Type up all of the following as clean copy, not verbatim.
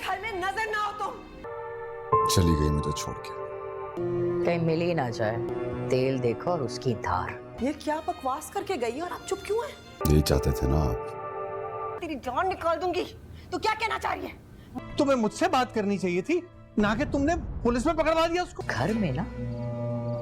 घर में नजर ना हो तुम। चली गई मुझे छोड़ के। कहीं मिल ही ना जाए। तेल देखो और उसकी धार। ये क्या बकवास करके गई और आप चुप क्यों हैं? यही चाहते थे ना आप। तेरी जान निकाल दूंगी। तू क्या कहना चाह रही है? तुम्हें मुझसे बात करनी चाहिए थी, ना कि तुमने पुलिस में पकड़वा दिया उसको। घर में ना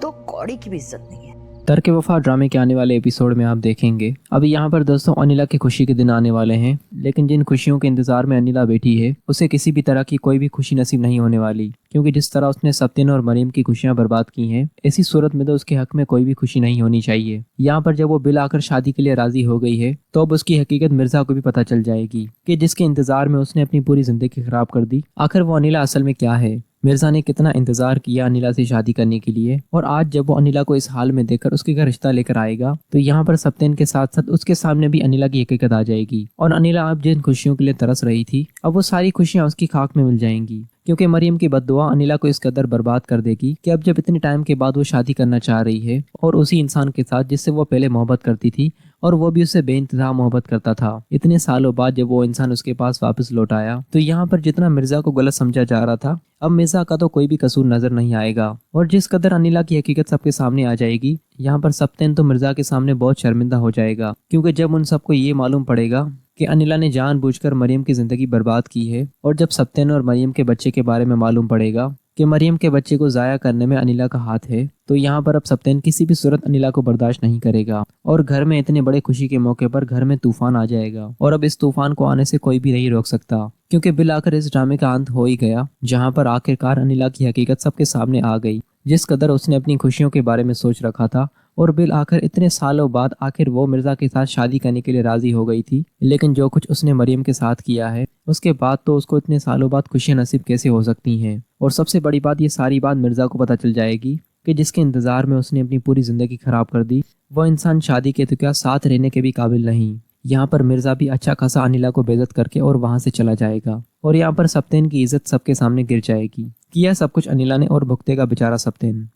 तो कौड़ी की भी इज्जत नहीं है। तर्क वफा ड्रामे के आने वाले एपिसोड में आप देखेंगे। अभी यहाँ पर दोस्तों अनिला की खुशी के दिन आने वाले हैं, लेकिन जिन खुशियों के इंतजार में अनिला बैठी है उसे किसी भी तरह की कोई भी खुशी नसीब नहीं होने वाली, क्योंकि जिस तरह उसने सत्यन और मरियम की खुशियां बर्बाद की हैं, ऐसी सूरत में तो उसके हक में कोई भी खुशी नहीं होनी चाहिए। यहाँ पर जब वो बिल आकर शादी के लिए राजी हो गई है तो अब उसकी हकीकत मिर्जा को भी पता चल जाएगी कि जिसके इंतजार में उसने अपनी पूरी जिंदगी खराब कर दी, आखिर वो अनिला असल में क्या है। मिर्जा ने कितना इंतजार किया अनिला से शादी करने के लिए, और आज जब वो अनिला को इस हाल में देखकर उसके घर रिश्ता लेकर आएगा तो यहाँ पर सत्यन के साथ साथ उसके सामने भी अनिला की हकीकत आ जाएगी। और अनिला अब जिन खुशियों के लिए तरस रही थी, अब वो सारी खुशियां उसकी खाक में मिल जाएंगी, क्योंकि मरियम की बद्दुआ अनिला को इस कदर बर्बाद कर देगी कि अब जब इतने टाइम के बाद वो शादी करना चाह रही है और उसी इंसान के साथ जिससे वो पहले मोहब्बत करती थी और वो भी उससे बेइंतहा मोहब्बत करता था, इतने सालों बाद जब वो इंसान उसके पास वापस लौट आया तो यहाँ पर जितना मिर्जा को गलत समझा जा रहा था, अब मिर्जा का तो कोई भी कसूर नजर नहीं आएगा। और जिस कदर अनिला की हकीकत सबके सामने आ जाएगी, यहाँ पर सत्यन तो मिर्जा के सामने बहुत शर्मिंदा हो जाएगा, क्योंकि जब उन सबको ये मालूम पड़ेगा कि अनिला ने जानबूझकर मरियम की जिंदगी बर्बाद की है, और जब सत्यन और मरियम के बच्चे के बारे में मालूम पड़ेगा कि मरियम के बच्चे को जाया करने में अनिला का हाथ है, तो यहाँ पर अब सत्यन किसी भी सूरत अनिला को बर्दाश्त नहीं करेगा और घर में इतने बड़े खुशी के मौके पर घर में तूफान आ जाएगा। और अब इस तूफान को आने से कोई भी नहीं रोक सकता, क्योंकि बिल आकर इस ड्रामे का अंत हो ही गया, जहाँ पर आखिरकार अनिला की हकीकत सबके सामने आ गई। जिस कदर उसने अपनी खुशियों के बारे में सोच रखा था, और बिल आखिर इतने सालों बाद आखिर वो मिर्जा के साथ शादी करने के लिए राजी हो गई थी, लेकिन जो कुछ उसने मरियम के साथ किया है उसके बाद तो उसको इतने सालों बाद खुशियां नसीब कैसे हो सकती हैं। और सबसे बड़ी बात, ये सारी बात मिर्जा को पता चल जाएगी कि जिसके इंतजार में उसने अपनी पूरी जिंदगी खराब कर दी, वो इंसान शादी के तो क्या साथ रहने के भी काबिल नहीं। यहाँ पर मिर्जा भी अच्छा खासा अनिला को बेइज्जत करके और वहां से चला जाएगा, और यहाँ पर सत्यन की इज्जत सबके सामने गिर जाएगी कि यह सब कुछ अनिला ने और भुगतेगा बेचारा सत्यन।